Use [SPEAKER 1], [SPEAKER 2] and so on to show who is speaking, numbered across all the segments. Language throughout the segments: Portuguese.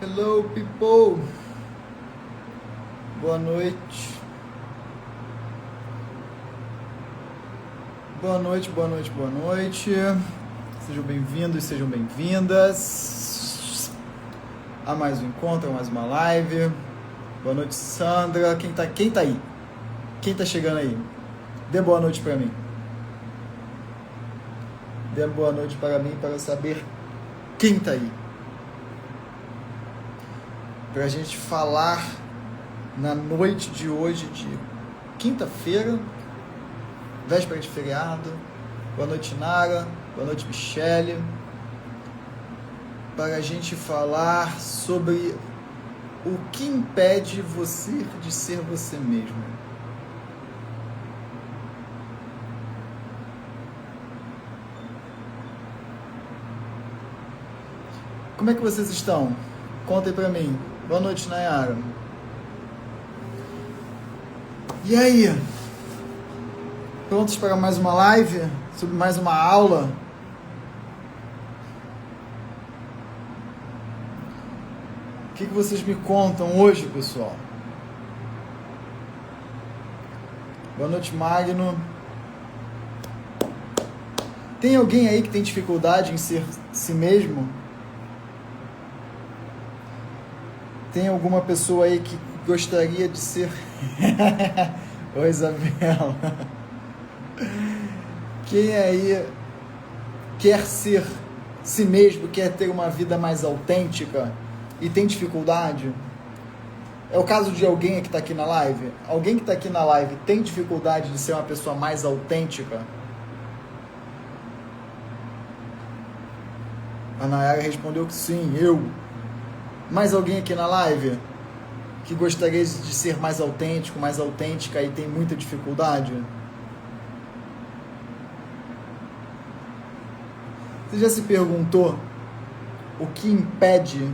[SPEAKER 1] Hello, people. Boa noite. Boa noite, boa noite, boa noite. Sejam bem-vindos, sejam bem-vindas a mais um encontro, a mais uma live. Boa noite, Sandra. Quem tá aí? Quem tá chegando aí? Dê boa noite para mim. Dê boa noite para mim para eu saber quem tá aí. Pra gente falar na noite de hoje, de quinta-feira, véspera de feriado. Boa noite, Nara. Boa noite, Michele. Para a gente falar sobre o que impede você de ser você mesmo. Como é que vocês estão? Contem pra mim. Boa noite, Nayara. E aí? Prontos para mais uma live? Sobre mais uma aula? O que vocês me contam hoje, pessoal? Boa noite, Magno. Tem alguém aí que tem dificuldade em ser si mesmo? Tem alguma pessoa aí que gostaria de ser... Oi, Isabela. Quem aí quer ser si mesmo, quer ter uma vida mais autêntica e tem dificuldade? É o caso de alguém que está aqui na live? Alguém que está aqui na live tem dificuldade de ser uma pessoa mais autêntica? A Nayara respondeu que sim, eu. Mais alguém aqui na live que gostaria de ser mais autêntico, mais autêntica e tem muita dificuldade? Você já se perguntou o que impede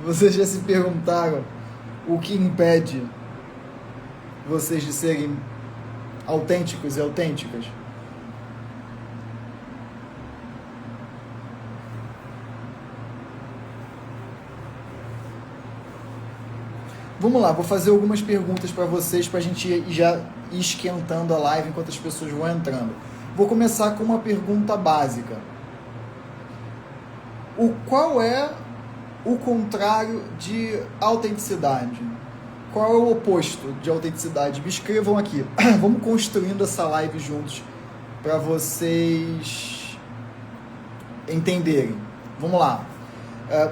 [SPEAKER 1] Vocês já se perguntaram o que impede vocês de serem autênticos e autênticas? Vamos lá, vou fazer algumas perguntas para vocês para a gente já ir esquentando a live enquanto as pessoas vão entrando. Vou começar com uma pergunta básica. Qual é o contrário de autenticidade? Qual é o oposto de autenticidade? Me escrevam aqui. Vamos construindo essa live juntos para vocês entenderem. Vamos lá.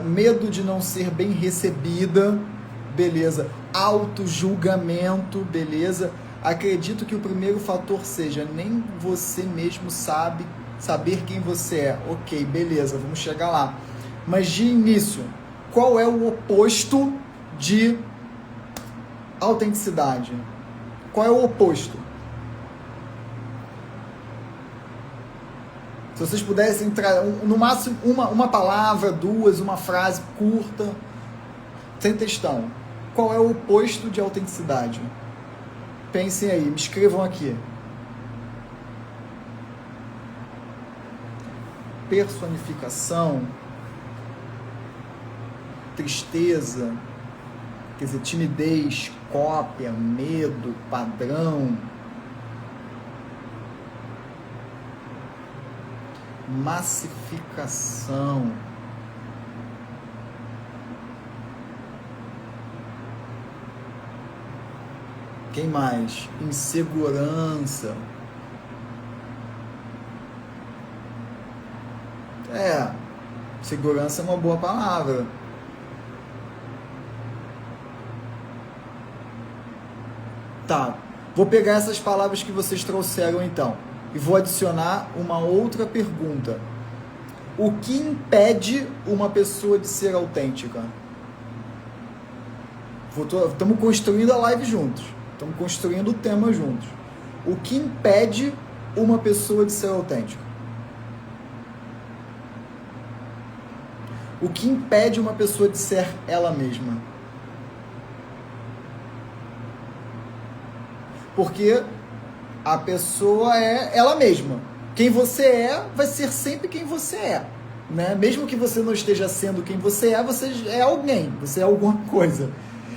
[SPEAKER 1] Medo de não ser bem recebida, beleza. Auto-julgamento, beleza. Acredito que o primeiro fator seja nem você mesmo saber quem você é. Ok, beleza, vamos chegar lá. Mas de início, qual é o oposto de autenticidade? Qual é o oposto? Se vocês pudessem entrar, no máximo uma palavra, duas, uma frase curta, sem textão. Qual é o oposto de autenticidade? Pensem aí, me escrevam aqui. Personificação, tristeza, quer dizer, timidez, cópia, medo, padrão, massificação, quem mais? Insegurança. Segurança é uma boa palavra. Tá, vou pegar essas palavras que vocês trouxeram então e vou adicionar uma outra pergunta. O que impede uma pessoa de ser autêntica? Estamos construindo a live juntos. Estamos construindo o tema juntos. O que impede uma pessoa de ser autêntica? O que impede uma pessoa de ser ela mesma? Porque a pessoa é ela mesma. Quem você é vai ser sempre quem você é, né? Mesmo que você não esteja sendo quem você é alguém, você é alguma coisa.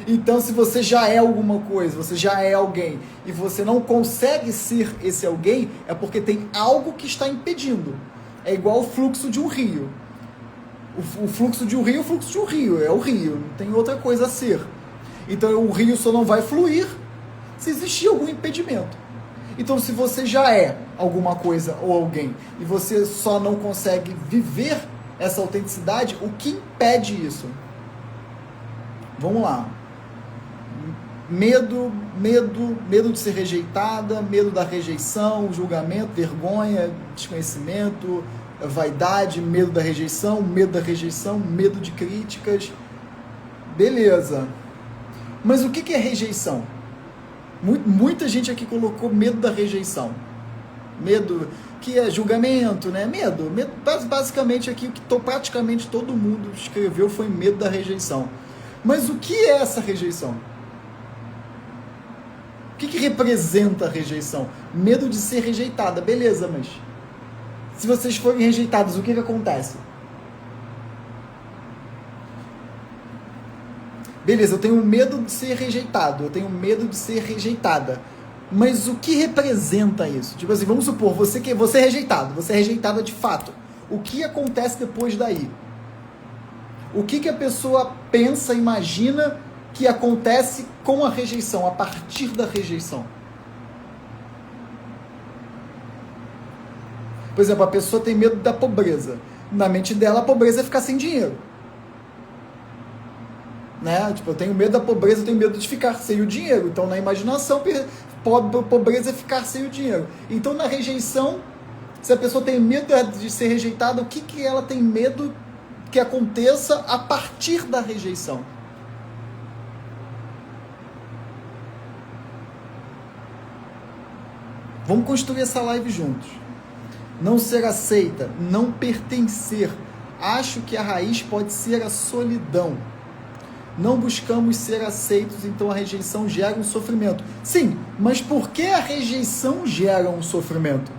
[SPEAKER 1] Então, se você já é alguma coisa, você já é alguém, e você não consegue ser esse alguém, é porque tem algo que está impedindo. É igual o fluxo de um rio. O fluxo de um rio é o fluxo de um rio, é o rio, não tem outra coisa a ser. Então, o rio só não vai fluir se existir algum impedimento. Então, se você já é alguma coisa ou alguém, e você só não consegue viver essa autenticidade, o que impede isso? Vamos lá. Medo de ser rejeitada, medo da rejeição, julgamento, vergonha, desconhecimento, vaidade, medo da rejeição, medo de críticas. Beleza. Mas o que é rejeição? Muita gente aqui colocou medo da rejeição. Medo que é julgamento, né? Medo basicamente aqui o que praticamente todo mundo escreveu foi medo da rejeição. Mas o que é essa rejeição? O que representa a rejeição? Medo de ser rejeitada, beleza, mas se vocês forem rejeitados, o que acontece? Beleza, eu tenho medo de ser rejeitado, eu tenho medo de ser rejeitada. Mas o que representa isso? Tipo assim, vamos supor, você é rejeitado, você é rejeitada de fato. O que acontece depois daí? O que a pessoa pensa, imagina que acontece com a rejeição, a partir da rejeição? Por exemplo, a pessoa tem medo da pobreza. Na mente dela, a pobreza é ficar sem dinheiro. Né? Tipo, eu tenho medo da pobreza, eu tenho medo de ficar sem o dinheiro. Então, na imaginação, pobreza é ficar sem o dinheiro. Então, na rejeição, se a pessoa tem medo de ser rejeitada, o que ela tem medo que aconteça a partir da rejeição? Vamos construir essa live juntos. Não ser aceita, não pertencer. Acho que a raiz pode ser a solidão. Não buscamos ser aceitos, então a rejeição gera um sofrimento. Sim, mas por que a rejeição gera um sofrimento?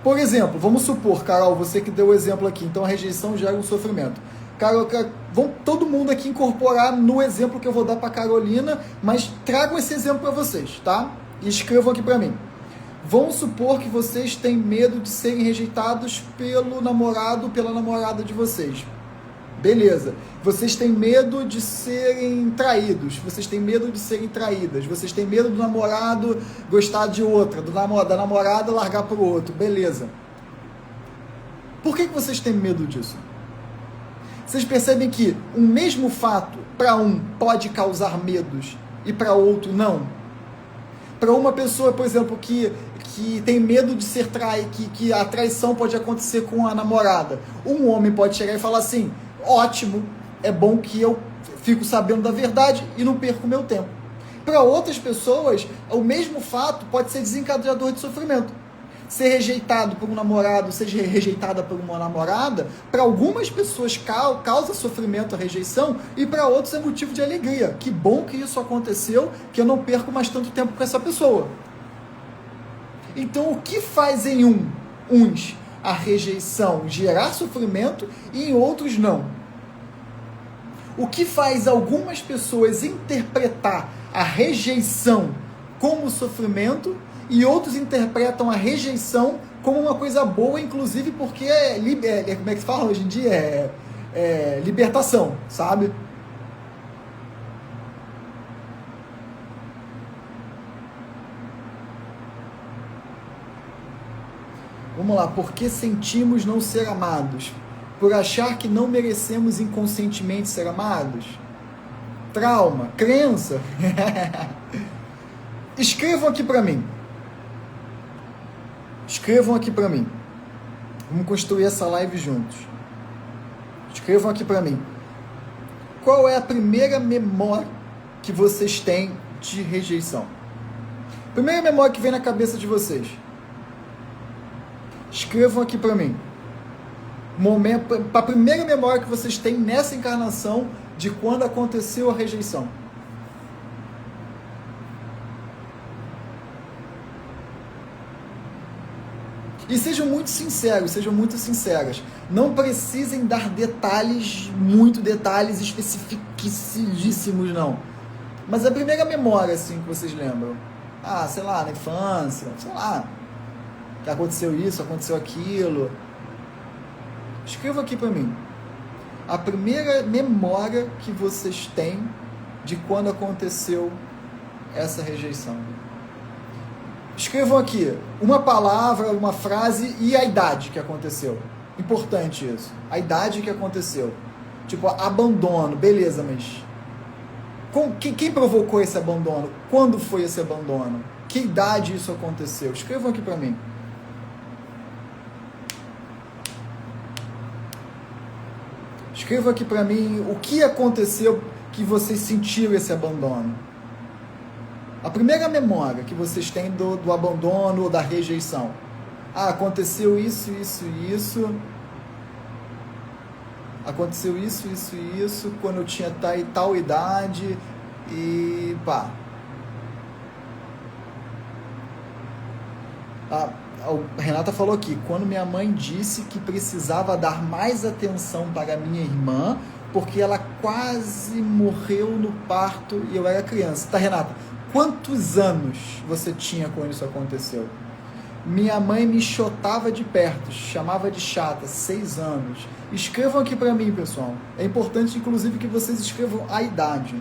[SPEAKER 1] Por exemplo, vamos supor, Carol, você que deu o exemplo aqui, então a rejeição gera um sofrimento. Carol, vamos todo mundo aqui incorporar no exemplo que eu vou dar para Carolina, mas trago esse exemplo para vocês, tá? E escrevam aqui para mim. Vamos supor que vocês têm medo de serem rejeitados pelo namorado ou pela namorada de vocês. Beleza. Vocês têm medo de serem traídos. Vocês têm medo de serem traídas. Vocês têm medo do namorado gostar de outra, da namorada largar para o outro. Beleza. Por que vocês têm medo disso? Vocês percebem que o mesmo fato para um pode causar medos e para outro não? Para uma pessoa, por exemplo, que tem medo de ser que a traição pode acontecer com a namorada. Um homem pode chegar e falar assim: ótimo, é bom que eu fico sabendo da verdade e não perco meu tempo. Para outras pessoas, o mesmo fato pode ser desencadeador de sofrimento. Ser rejeitado por um namorado, seja rejeitada por uma namorada, para algumas pessoas causa sofrimento a rejeição e para outros é motivo de alegria. Que bom que isso aconteceu, que eu não perco mais tanto tempo com essa pessoa. Então, o que faz em uns a rejeição gerar sofrimento e em outros não? O que faz algumas pessoas interpretar a rejeição como sofrimento e outros interpretam a rejeição como uma coisa boa, inclusive porque como é que se fala hoje em dia? É libertação, sabe? Vamos lá, por que sentimos não ser amados? Por achar que não merecemos inconscientemente ser amados? Trauma, crença. Escrevam aqui para mim. Escrevam aqui para mim. Vamos construir essa live juntos. Escrevam aqui para mim. Qual é a primeira memória que vocês têm de rejeição? Primeira memória que vem na cabeça de vocês. Escrevam aqui para mim. A primeira memória que vocês têm nessa encarnação de quando aconteceu a rejeição. E sejam muito sinceros, sejam muito sinceras. Não precisem dar detalhes, muito detalhes especificíssimos, não. Mas a primeira memória, assim, que vocês lembram. Ah, sei lá, na infância, sei lá. Que aconteceu isso, aconteceu aquilo. Escreva aqui pra mim. A primeira memória que vocês têm de quando aconteceu essa rejeição. Escrevam aqui uma palavra, uma frase e a idade que aconteceu. Importante isso. A idade que aconteceu. Tipo, abandono. Beleza, mas... Quem provocou esse abandono? Quando foi esse abandono? Que idade isso aconteceu? Escrevam aqui pra mim. Escrevam aqui pra mim o que aconteceu que vocês sentiram esse abandono. A primeira memória que vocês têm do abandono ou da rejeição. Ah, aconteceu isso, isso e isso. Aconteceu isso, isso e isso, quando eu tinha tal idade e pá. A Renata falou aqui, quando minha mãe disse que precisava dar mais atenção para minha irmã, porque ela quase morreu no parto e eu era criança. Tá, Renata? Quantos anos você tinha quando isso aconteceu? Minha mãe me chotava de perto, chamava de chata, 6 anos. Escrevam aqui para mim, pessoal. É importante, inclusive, que vocês escrevam a idade.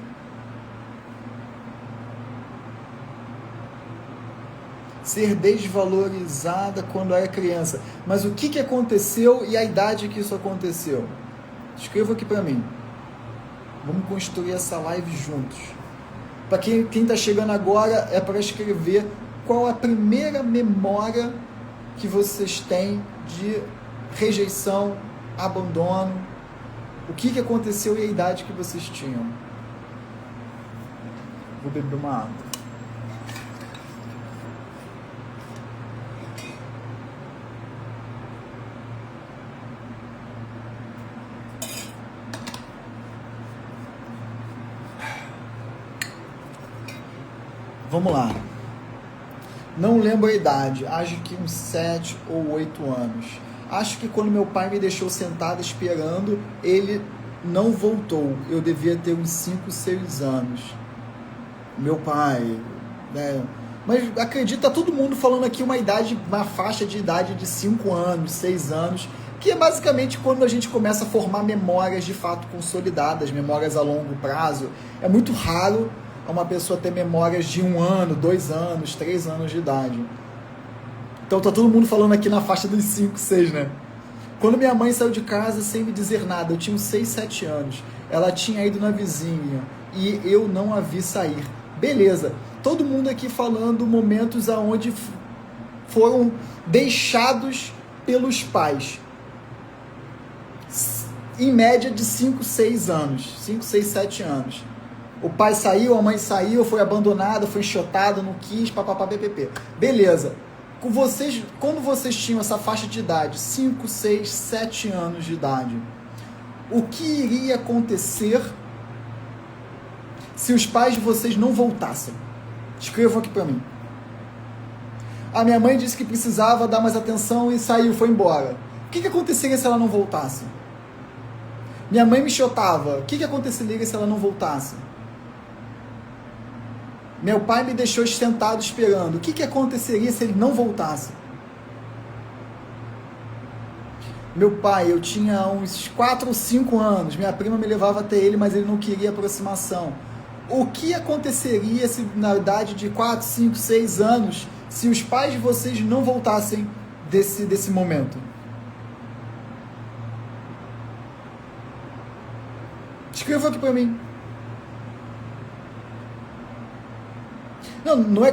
[SPEAKER 1] Ser desvalorizada quando era criança. Mas o que aconteceu e a idade que isso aconteceu? Escreva aqui para mim. Vamos construir essa live juntos. Para quem está chegando agora, é para escrever qual a primeira memória que vocês têm de rejeição, abandono, o que aconteceu e a idade que vocês tinham. Vou beber uma água. Vamos lá. Não lembro a idade, acho que uns 7 ou 8 anos. Acho que quando meu pai me deixou sentado esperando, ele não voltou. Eu devia ter uns 5, 6 anos. Meu pai, né? Mas acredita, todo mundo falando aqui uma faixa de idade de 5 anos, 6 anos, que é basicamente quando a gente começa a formar memórias de fato consolidadas, memórias a longo prazo. É muito raro uma pessoa ter memórias de 1 ano, 2 anos, 3 anos de idade. Então tá todo mundo falando aqui na faixa dos 5, 6, né? Quando minha mãe saiu de casa sem me dizer nada, eu tinha uns 6, 7 anos. Ela tinha ido na vizinha e eu não a vi sair. Beleza. Todo mundo aqui falando momentos aonde foram deixados pelos pais. Em média de 5, 6 anos. 5, 6, 7 anos. O pai saiu, a mãe saiu, foi abandonado, foi enxotado, não quis, papapá, ppp. Beleza. Quando vocês tinham essa faixa de idade, 5, 6, 7 anos de idade, o que iria acontecer se os pais de vocês não voltassem? Escrevam aqui pra mim. A minha mãe disse que precisava dar mais atenção e saiu, foi embora. O que aconteceria se ela não voltasse? Minha mãe me chotava. O que aconteceria se ela não voltasse? Meu pai me deixou sentado esperando. O que aconteceria se ele não voltasse? Meu pai, eu tinha uns 4 ou 5 anos. Minha prima me levava até ele, mas ele não queria aproximação. O que aconteceria se na idade de 4, 5, 6 anos, se os pais de vocês não voltassem desse momento? Escreva aqui para mim. Não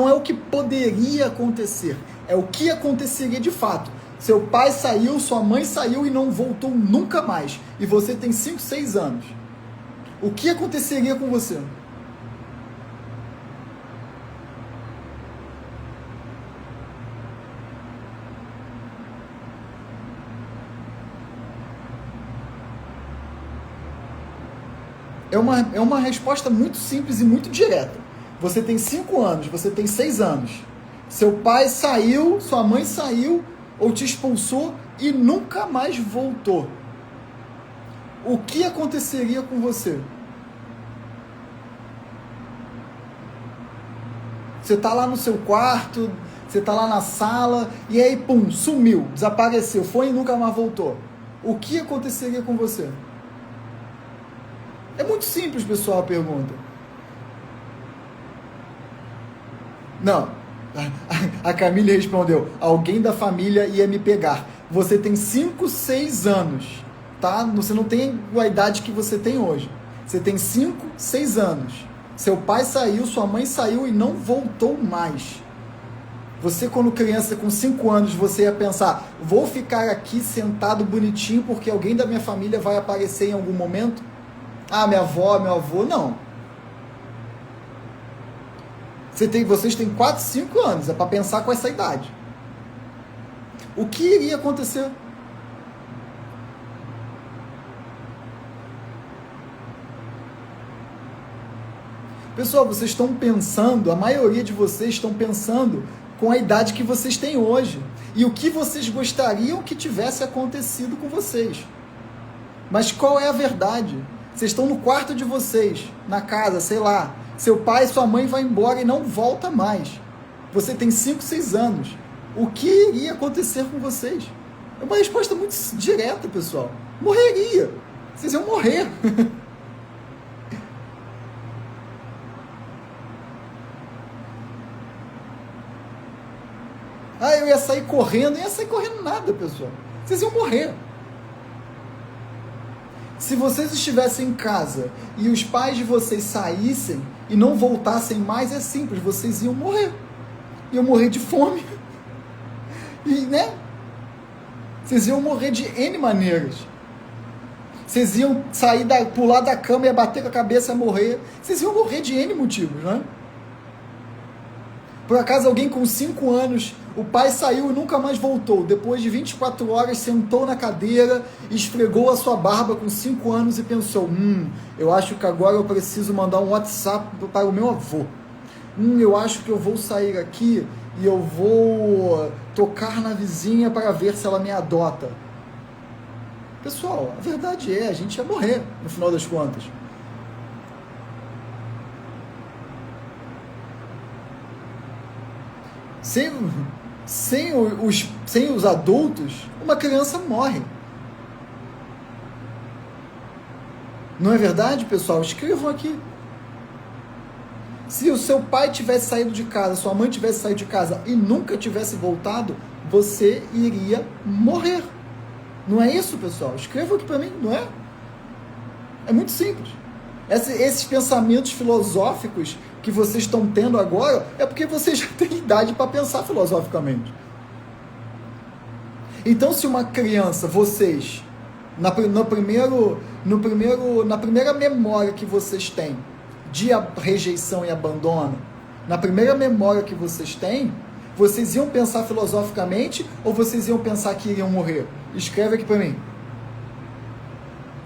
[SPEAKER 1] é o que poderia acontecer, é o que aconteceria de fato. Seu pai saiu, sua mãe saiu e não voltou nunca mais. E você tem 5, 6 anos. O que aconteceria com você? É uma resposta muito simples e muito direta. Você tem 5 anos, você tem 6 anos. Seu pai saiu, sua mãe saiu ou te expulsou e nunca mais voltou, o que aconteceria com você? Você está lá no seu quarto, você está lá na sala, e aí, pum, sumiu, desapareceu, foi e nunca mais voltou. O que aconteceria com você? É muito simples, pessoal, a pergunta. Não, a Camille respondeu, alguém da família ia me pegar. Você tem 5, 6 anos, tá? Você não tem a idade que você tem hoje. Você tem 5, 6 anos. Seu pai saiu, sua mãe saiu e não voltou mais. Você, quando criança, com 5 anos, você ia pensar, vou ficar aqui sentado bonitinho porque alguém da minha família vai aparecer em algum momento? Ah, minha avó, meu avô, não. Vocês têm 4, 5 anos, é para pensar com essa idade. O que iria acontecer? Pessoal, vocês estão pensando, a maioria de vocês estão pensando com a idade que vocês têm hoje. E o que vocês gostariam que tivesse acontecido com vocês. Mas qual é a verdade? Vocês estão no quarto de vocês, na casa, sei lá. Seu pai e sua mãe vão embora e não volta mais. Você tem 5, 6 anos. O que iria acontecer com vocês? É uma resposta muito direta, pessoal. Morreria. Vocês iam morrer. Ah, eu ia sair correndo. Não ia sair correndo nada, pessoal. Vocês iam morrer. Se vocês estivessem em casa e os pais de vocês saíssem e não voltassem mais, é simples, vocês iam morrer. Iam morrer de fome. E, né? Vocês iam morrer de N maneiras. Vocês iam sair, pular da cama e bater com a cabeça e morrer. Vocês iam morrer de N motivos, né? Por acaso alguém com 5 anos, o pai saiu e nunca mais voltou. Depois de 24 horas, sentou na cadeira, esfregou a sua barba com 5 anos e pensou, eu acho que agora eu preciso mandar um WhatsApp para o meu avô. Eu acho que eu vou sair aqui e eu vou tocar na vizinha para ver se ela me adota. Pessoal, a verdade é, a gente ia morrer, no final das contas. Sem os adultos, uma criança morre. Não é verdade, pessoal? Escrevam aqui. Se o seu pai tivesse saído de casa, sua mãe tivesse saído de casa e nunca tivesse voltado, você iria morrer. Não é isso, pessoal? Escrevam aqui para mim, não é? É muito simples. Esses pensamentos filosóficos que vocês estão tendo agora é porque vocês já têm idade para pensar filosoficamente. Então, se uma criança, vocês, na primeira memória que vocês têm de rejeição e abandono, na primeira memória que vocês têm, vocês iam pensar filosoficamente ou vocês iam pensar que iriam morrer? Escreve aqui para mim.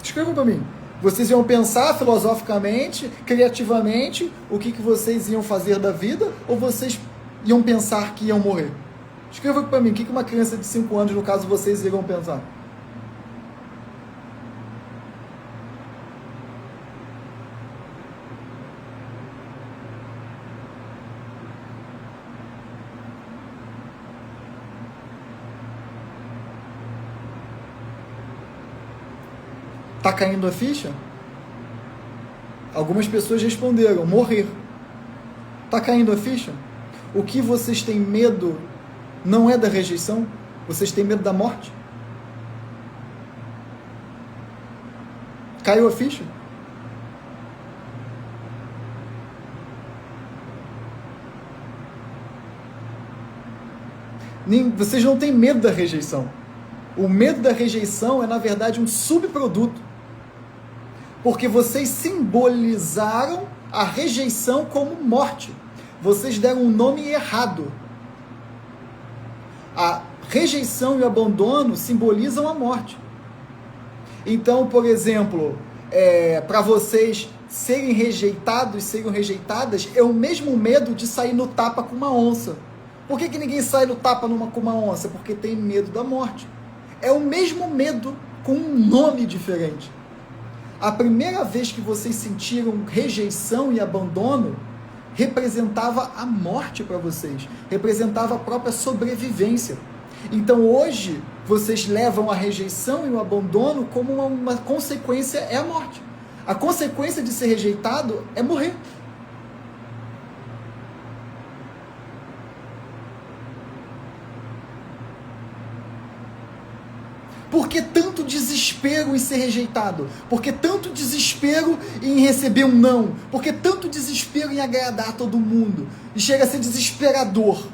[SPEAKER 1] Escreva para mim. Vocês iam pensar filosoficamente, criativamente, o que vocês iam fazer da vida, ou vocês iam pensar que iam morrer? Escreva aqui para mim, o que uma criança de 5 anos, no caso, vocês iriam pensar? Tá caindo a ficha? Algumas pessoas responderam, morrer. Tá caindo a ficha? O que vocês têm medo não é da rejeição? Vocês têm medo da morte? Caiu a ficha? Vocês não têm medo da rejeição. O medo da rejeição é, na verdade, um subproduto. Porque vocês simbolizaram a rejeição como morte. Vocês deram um nome errado. A rejeição e o abandono simbolizam a morte. Então, por exemplo, para vocês serem rejeitados, serem rejeitadas, é o mesmo medo de sair no tapa com uma onça. Por que ninguém sai no tapa com uma onça? Porque tem medo da morte. É o mesmo medo com um nome diferente. A primeira vez que vocês sentiram rejeição e abandono representava a morte para vocês, representava a própria sobrevivência. Então hoje vocês levam a rejeição e o abandono como uma consequência, é a morte. A consequência de ser rejeitado é morrer. Por que tanto desespero em ser rejeitado? Por que tanto desespero em receber um não? Por que tanto desespero em agradar todo mundo? E chega a ser desesperador.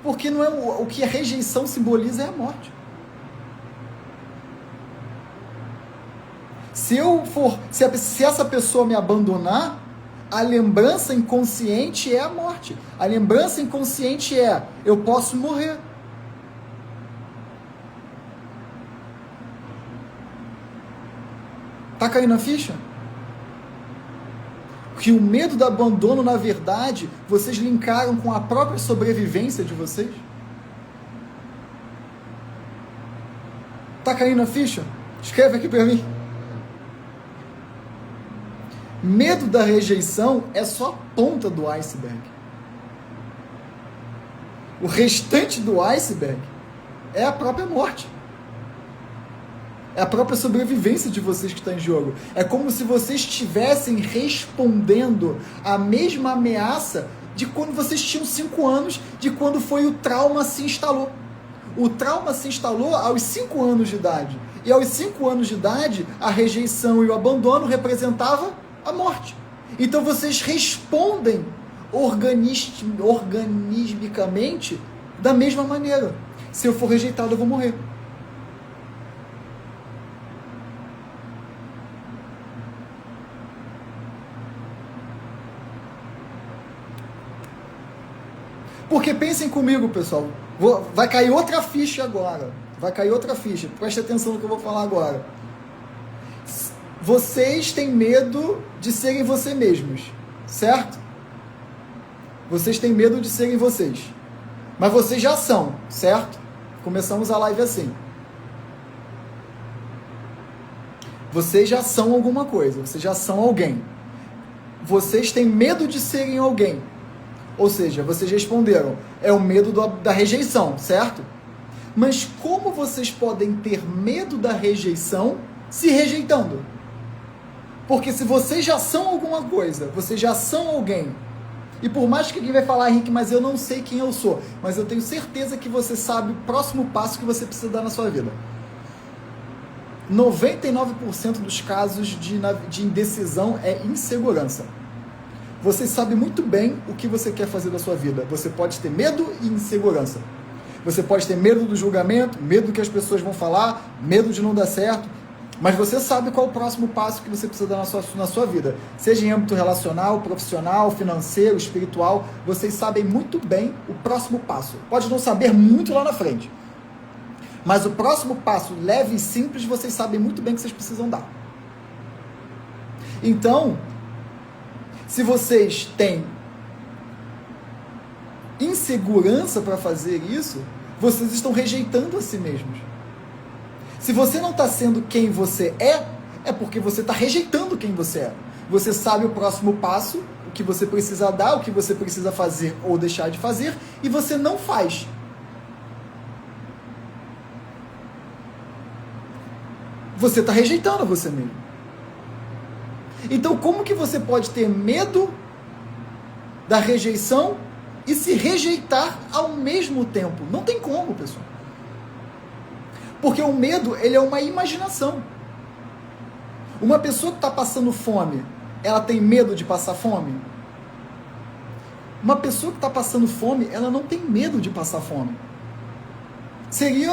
[SPEAKER 1] Porque não é o que a rejeição simboliza é a morte. Se essa pessoa me abandonar, a lembrança inconsciente é a morte. A lembrança inconsciente é: eu posso morrer. Tá caindo a ficha? Que o medo do abandono, na verdade, vocês linkaram com a própria sobrevivência de vocês? Tá caindo a ficha? Escreve aqui pra mim. Medo da rejeição é só a ponta do iceberg. O restante do iceberg é a própria morte. É a própria sobrevivência de vocês que está em jogo. É como se vocês estivessem respondendo à mesma ameaça de quando vocês tinham 5 anos, de quando foi o trauma se instalou. O trauma se instalou aos 5 anos de idade. E aos 5 anos de idade, a rejeição e o abandono representava a morte. Então vocês respondem organismicamente da mesma maneira. Se eu for rejeitado, eu vou morrer. Porque pensem comigo, pessoal, vai cair outra ficha agora. Vai cair outra ficha. Preste atenção no que eu vou falar agora. Vocês têm medo de serem vocês mesmos, certo? Vocês têm medo de serem vocês. Mas vocês já são, certo? Começamos a live assim. Vocês já são alguma coisa, vocês já são alguém. Vocês têm medo de serem alguém. Ou seja, vocês responderam, é o medo da rejeição, certo? Mas como vocês podem ter medo da rejeição se rejeitando? Porque se vocês já são alguma coisa, vocês já são alguém, e por mais que alguém vai falar, Henrique, mas eu não sei quem eu sou, mas eu tenho certeza que você sabe o próximo passo que você precisa dar na sua vida. 99% dos casos de indecisão é insegurança. Você sabe muito bem o que você quer fazer da sua vida. Você pode ter medo e insegurança. Você pode ter medo do julgamento, medo do que as pessoas vão falar, medo de não dar certo, mas você sabe qual é o próximo passo que você precisa dar na sua vida. Seja em âmbito relacional, profissional, financeiro, espiritual, vocês sabem muito bem o próximo passo. Pode não saber muito lá na frente, mas o próximo passo, leve e simples, vocês sabem muito bem que vocês precisam dar. Então, se vocês têm insegurança para fazer isso, vocês estão rejeitando a si mesmos. Se você não está sendo quem você é porque você está rejeitando quem você é. Você sabe o próximo passo, o que você precisa dar, o que você precisa fazer ou deixar de fazer, e você não faz. Você está rejeitando você mesmo. Então, como que você pode ter medo da rejeição e se rejeitar ao mesmo tempo? Não tem como, pessoal. Porque o medo, ele é uma imaginação. Uma pessoa que está passando fome, ela tem medo de passar fome? Uma pessoa que está passando fome, ela não tem medo de passar fome. Seria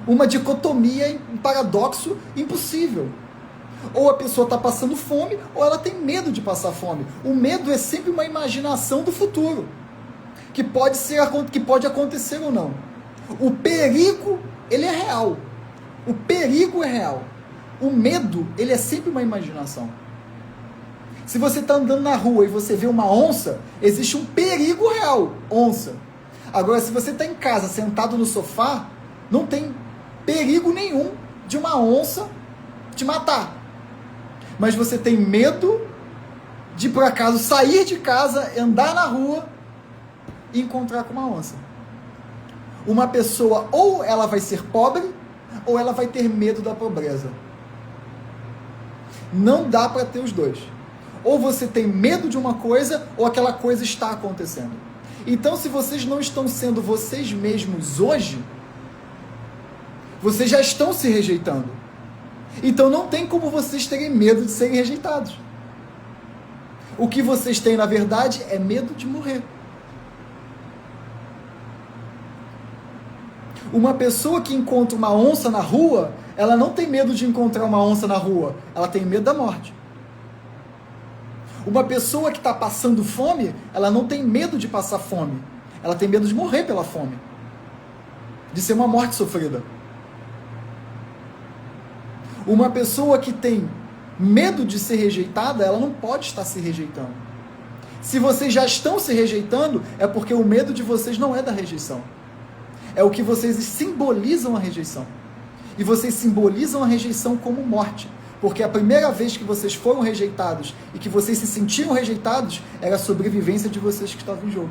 [SPEAKER 1] uma dicotomia, um paradoxo impossível. Ou a pessoa está passando fome, ou ela tem medo de passar fome. O medo é sempre uma imaginação do futuro, que pode acontecer ou não. O perigo, ele é real. O perigo é real. O medo, ele é sempre uma imaginação. Se você está andando na rua e você vê uma onça, existe um perigo real, onça. Agora, se você está em casa, sentado no sofá, não tem perigo nenhum de uma onça te matar. Mas você tem medo de, por acaso, sair de casa, andar na rua e encontrar com uma onça. Uma pessoa, ou ela vai ser pobre, ou ela vai ter medo da pobreza. Não dá para ter os dois. Ou você tem medo de uma coisa, ou aquela coisa está acontecendo. Então, se vocês não estão sendo vocês mesmos hoje, vocês já estão se rejeitando. Então, não tem como vocês terem medo de serem rejeitados. O que vocês têm, na verdade, é medo de morrer. Uma pessoa que encontra uma onça na rua, ela não tem medo de encontrar uma onça na rua, ela tem medo da morte. Uma pessoa que está passando fome, ela não tem medo de passar fome, ela tem medo de morrer pela fome, de ser uma morte sofrida. Uma pessoa que tem medo de ser rejeitada, ela não pode estar se rejeitando. Se vocês já estão se rejeitando, é porque o medo de vocês não é da rejeição. É o que vocês simbolizam a rejeição. E vocês simbolizam a rejeição como morte. Porque a primeira vez que vocês foram rejeitados e que vocês se sentiram rejeitados, era a sobrevivência de vocês que estava em jogo.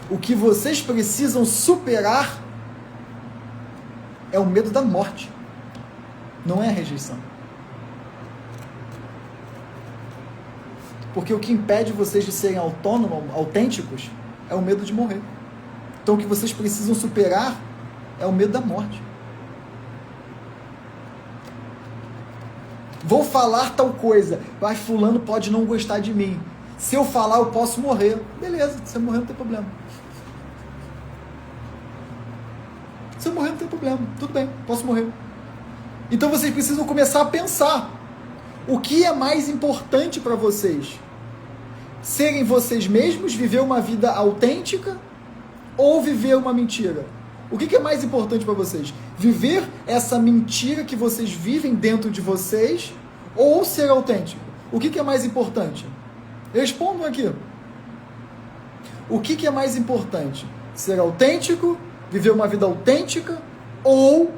[SPEAKER 1] O que vocês precisam superar é o medo da morte. Não é a rejeição. Porque o que impede vocês de serem autônomos, autênticos, é o medo de morrer. Então o que vocês precisam superar é o medo da morte. Vou falar tal coisa, mas fulano pode não gostar de mim. Se eu falar, eu posso morrer. Beleza, se eu morrer não tem problema. Se eu morrer não tem problema. Tudo bem, posso morrer. Então vocês precisam começar a pensar. O que é mais importante para vocês? Serem vocês mesmos, viver uma vida autêntica ou viver uma mentira? O que é mais importante para vocês? Viver essa mentira que vocês vivem dentro de vocês ou ser autêntico? O que é mais importante? Respondam aqui. O que é mais importante? Ser autêntico, viver uma vida autêntica ou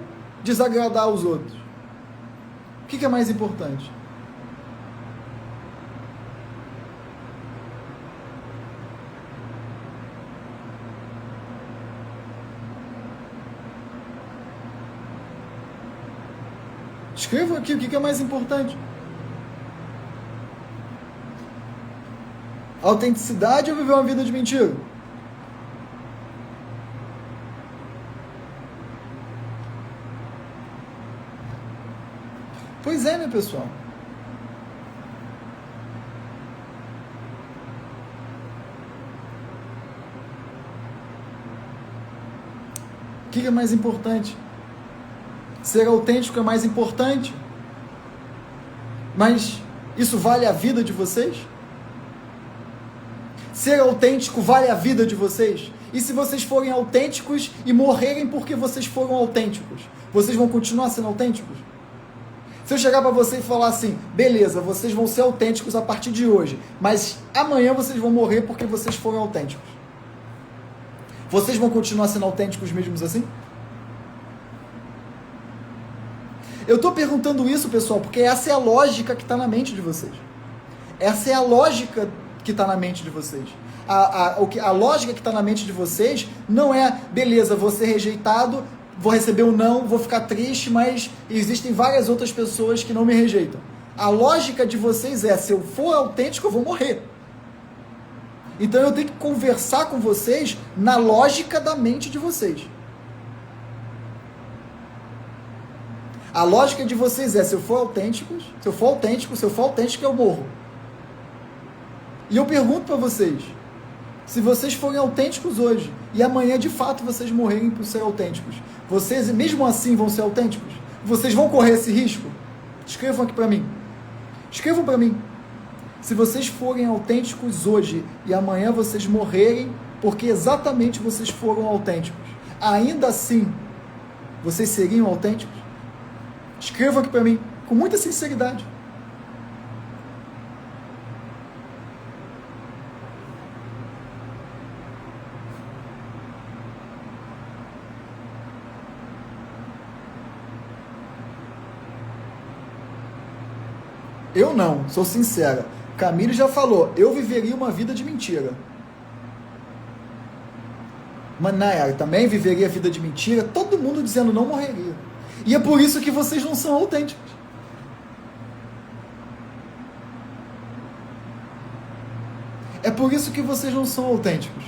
[SPEAKER 1] desagradar aos outros? O que é mais importante? Escrevam aqui o que é mais importante. Autenticidade ou viver uma vida de mentira? Pois é, meu pessoal. O que é mais importante? Ser autêntico é mais importante. Mas isso vale a vida de vocês? Ser autêntico vale a vida de vocês? E se vocês forem autênticos e morrerem porque vocês foram autênticos, vocês vão continuar sendo autênticos? Se eu chegar para você e falar assim, beleza, vocês vão ser autênticos a partir de hoje, mas amanhã vocês vão morrer porque vocês foram autênticos. Vocês vão continuar sendo autênticos mesmo assim? Eu estou perguntando isso, pessoal, porque essa é a lógica que está na mente de vocês. Essa é a lógica que está na mente de vocês. A lógica que está na mente de vocês não é, beleza, vou ser rejeitado, vou receber um não, vou ficar triste, mas existem várias outras pessoas que não me rejeitam. A lógica de vocês é, se eu for autêntico, eu vou morrer. Então eu tenho que conversar com vocês na lógica da mente de vocês. A lógica de vocês é, se eu for autêntico, eu morro. E eu pergunto para vocês, se vocês forem autênticos hoje, e amanhã de fato vocês morrerem por ser autênticos, vocês mesmo assim vão ser autênticos? Vocês vão correr esse risco? Escrevam aqui para mim. Escrevam para mim. Se vocês forem autênticos hoje, e amanhã vocês morrerem, porque exatamente vocês foram autênticos, ainda assim, vocês seriam autênticos? Escrevam aqui para mim, com muita sinceridade. Eu não, sou sincera. Camille já falou, eu viveria uma vida de mentira. Mas Nayara também viveria a vida de mentira, todo mundo dizendo não morreria. E é por isso que vocês não são autênticos. É por isso que vocês não são autênticos.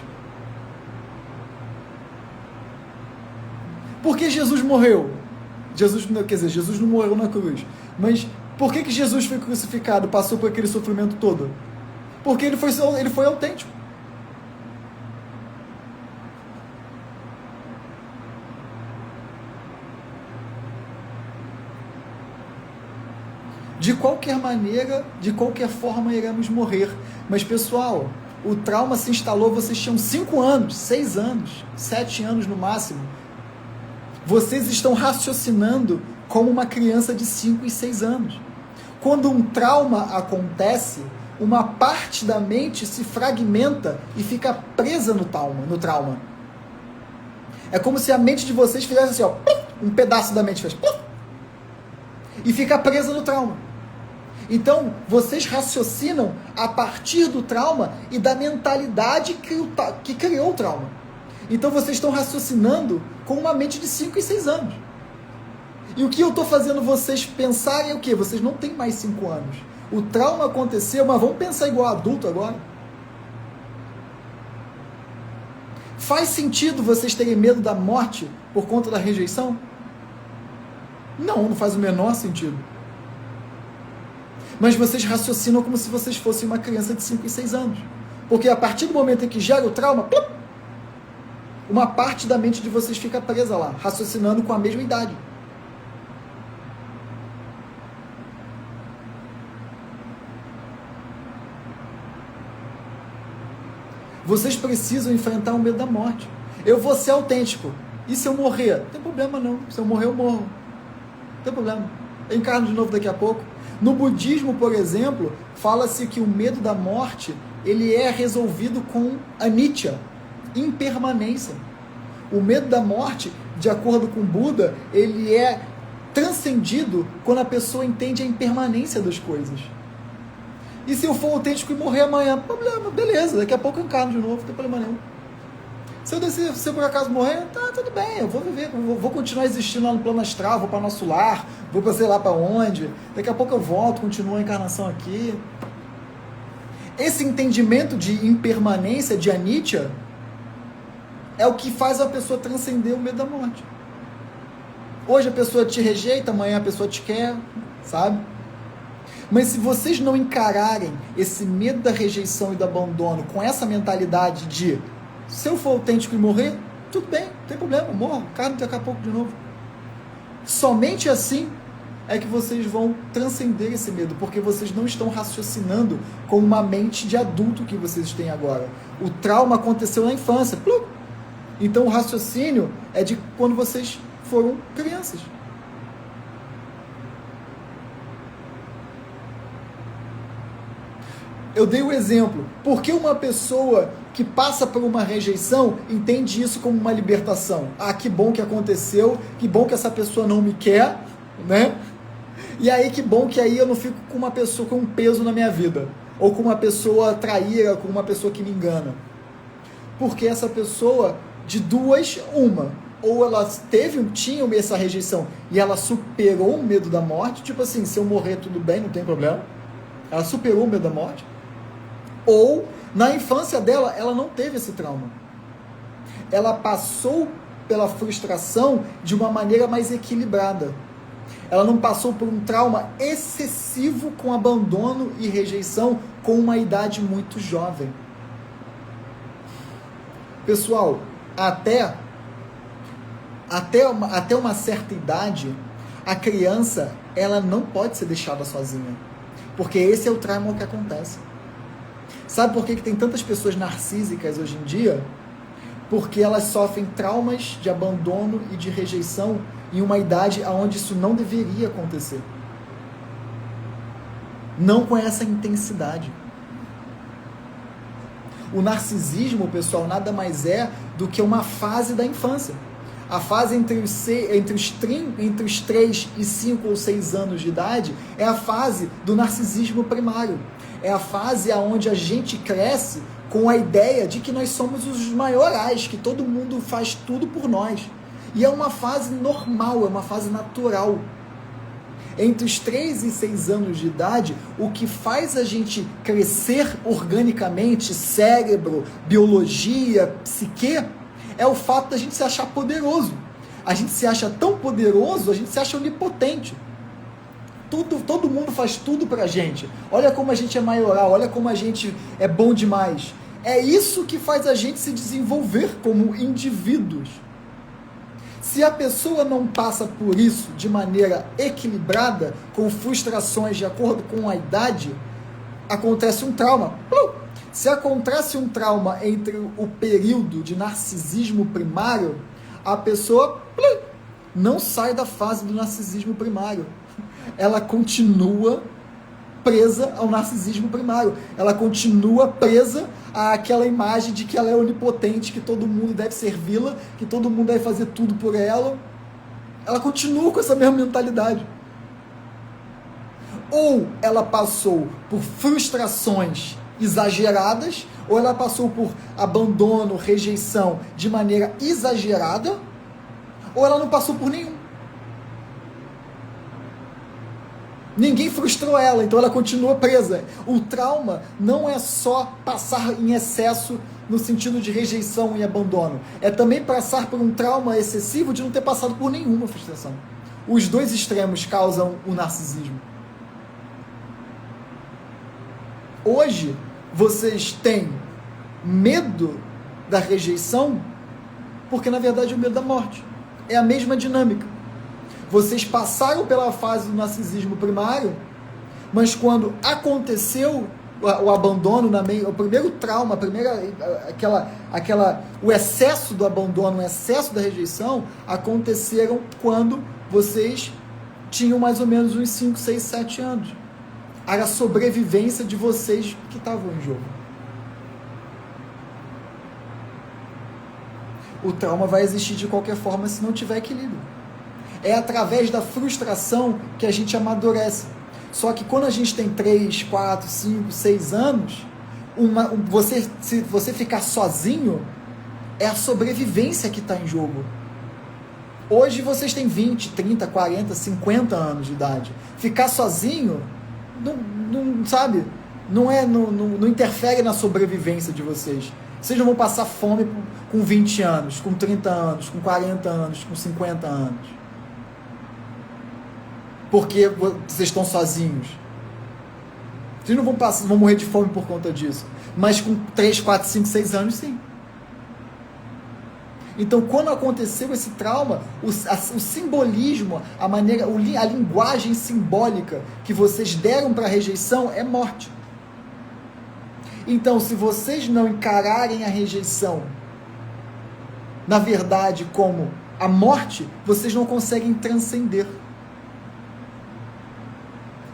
[SPEAKER 1] Por que Jesus morreu? Jesus não morreu na cruz. Mas por que Jesus foi crucificado, passou por aquele sofrimento todo? Porque ele foi autêntico. De qualquer maneira, de qualquer forma iremos morrer. Mas pessoal, o trauma se instalou, vocês tinham 5 anos, 6 anos, 7 anos no máximo. Vocês estão raciocinando como uma criança de 5 e 6 anos. Quando um trauma acontece, uma parte da mente se fragmenta e fica presa no trauma. É como se a mente de vocês fizesse assim, ó, um pedaço da mente faz e fica presa no trauma. Então, vocês raciocinam a partir do trauma e da mentalidade que criou o trauma. Então, vocês estão raciocinando com uma mente de 5 e 6 anos. E o que eu estou fazendo vocês pensarem é o quê? Vocês não têm mais 5 anos. O trauma aconteceu, mas vamos pensar igual adulto agora. Faz sentido vocês terem medo da morte por conta da rejeição? Não faz o menor sentido. Mas vocês raciocinam como se vocês fossem uma criança de 5 e 6 anos. Porque a partir do momento em que gera o trauma, uma parte da mente de vocês fica presa lá, raciocinando com a mesma idade. Vocês precisam enfrentar o medo da morte. Eu vou ser autêntico. E se eu morrer? Não tem problema não. Se eu morrer, eu morro. Não tem problema. Eu encarno de novo daqui a pouco. No budismo, por exemplo, fala-se que o medo da morte, ele é resolvido com anicca, impermanência. O medo da morte, de acordo com Buda, ele é transcendido quando a pessoa entende a impermanência das coisas. E se eu for autêntico e morrer amanhã? Problema, beleza, daqui a pouco eu encarno de novo, não tem problema nenhum. Se eu por acaso morrer, tá, tudo bem, eu vou viver, vou continuar existindo lá no plano astral, vou para nosso lar, vou para sei lá para onde, daqui a pouco eu volto, continuo a encarnação aqui. Esse entendimento de impermanência, de anicca, é o que faz a pessoa transcender o medo da morte. Hoje a pessoa te rejeita, amanhã a pessoa te quer, sabe? Mas se vocês não encararem esse medo da rejeição e do abandono com essa mentalidade de se eu for autêntico e morrer, tudo bem, não tem problema, eu morro, carne daqui a pouco de novo. Somente assim é que vocês vão transcender esse medo, porque vocês não estão raciocinando com uma mente de adulto que vocês têm agora. O trauma aconteceu na infância. Então o raciocínio é de quando vocês foram crianças. Eu dei o exemplo. Por que uma pessoa que passa por uma rejeição entende isso como uma libertação? Ah, que bom que aconteceu, que bom que essa pessoa não me quer, né? E aí que bom que aí eu não fico com uma pessoa com um peso na minha vida, ou com uma pessoa traíra, com uma pessoa que me engana. Porque essa pessoa, de duas, uma, ou ela tinha essa rejeição e ela superou o medo da morte, tipo assim, se eu morrer tudo bem, não tem problema. Ela superou o medo da morte. Ou, na infância dela, ela não teve esse trauma. Ela passou pela frustração de uma maneira mais equilibrada. Ela não passou por um trauma excessivo com abandono e rejeição com uma idade muito jovem. Pessoal, até uma certa idade, a criança ela não pode ser deixada sozinha. Porque esse é o trauma que acontece. Sabe por que tem tantas pessoas narcísicas hoje em dia? Porque elas sofrem traumas de abandono e de rejeição em uma idade onde isso não deveria acontecer. Não com essa intensidade. O narcisismo, pessoal, nada mais é do que uma fase da infância, A fase entre os 3 e 5 ou 6 anos de idade é a fase do narcisismo primário. É a fase onde a gente cresce com a ideia de que nós somos os maiorais, que todo mundo faz tudo por nós. E é uma fase normal, é uma fase natural. Entre os 3 e 6 anos de idade, o que faz a gente crescer organicamente, cérebro, biologia, psique, é o fato da gente se achar poderoso. A gente se acha tão poderoso, a gente se acha onipotente. Todo mundo faz tudo pra gente. Olha como a gente é maioral, olha como a gente é bom demais. É isso que faz a gente se desenvolver como indivíduos. Se a pessoa não passa por isso de maneira equilibrada, com frustrações de acordo com a idade, acontece um trauma. Se acontece um trauma entre o período de narcisismo primário, a pessoa não sai da fase do narcisismo primário. Ela continua presa ao narcisismo primário. Ela continua presa àquela imagem de que ela é onipotente, que todo mundo deve servi-la, que todo mundo deve fazer tudo por ela. Ela continua com essa mesma mentalidade. Ou ela passou por frustrações exageradas, ou ela passou por abandono, rejeição de maneira exagerada, ou ela não passou por nenhum. Ninguém frustrou ela, então ela continua presa. O trauma não é só passar em excesso no sentido de rejeição e abandono. É também passar por um trauma excessivo de não ter passado por nenhuma frustração. Os dois extremos causam o narcisismo. Hoje, vocês têm medo da rejeição porque, na verdade, é o medo da morte. É a mesma dinâmica. Vocês passaram pela fase do narcisismo primário, mas quando aconteceu o abandono, o primeiro trauma, o excesso do abandono, o excesso da rejeição, aconteceram quando vocês tinham mais ou menos uns 5, 6, 7 anos. Era a sobrevivência de vocês que estavam em jogo. O trauma vai existir de qualquer forma se não tiver equilíbrio. É através da frustração que a gente amadurece. Só que quando a gente tem 3, 4, 5, 6 anos, se você ficar sozinho, é a sobrevivência que está em jogo. Hoje vocês têm 20, 30, 40, 50 anos de idade. Ficar sozinho, não interfere na sobrevivência de vocês. Vocês não vão passar fome com 20 anos, com 30 anos, com 40 anos, com 50 anos. Porque vocês estão sozinhos. Vocês não vão morrer de fome por conta disso. Mas com 3, 4, 5, 6 anos, sim. Então, quando aconteceu esse trauma, o simbolismo, a linguagem simbólica que vocês deram para a rejeição é morte. Então, se vocês não encararem a rejeição, na verdade, como a morte, vocês não conseguem transcender.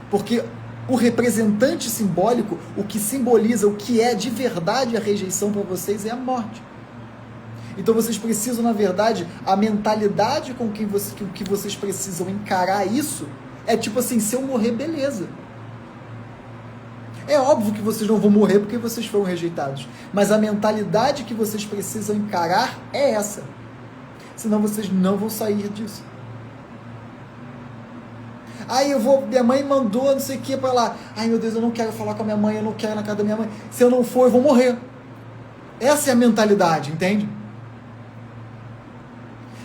[SPEAKER 1] Porque o representante simbólico, o que simboliza o que é de verdade a rejeição para vocês é a morte. Então vocês precisam, na verdade, a mentalidade com que vocês precisam encarar isso é tipo assim, se eu morrer, beleza. É óbvio que vocês não vão morrer porque vocês foram rejeitados. Mas a mentalidade que vocês precisam encarar é essa. Senão vocês não vão sair disso. Aí minha mãe mandou não sei o que pra lá. Ai meu Deus, eu não quero falar com a minha mãe, eu não quero ir na casa da minha mãe. Se eu não for, eu vou morrer. Essa é a mentalidade, entende?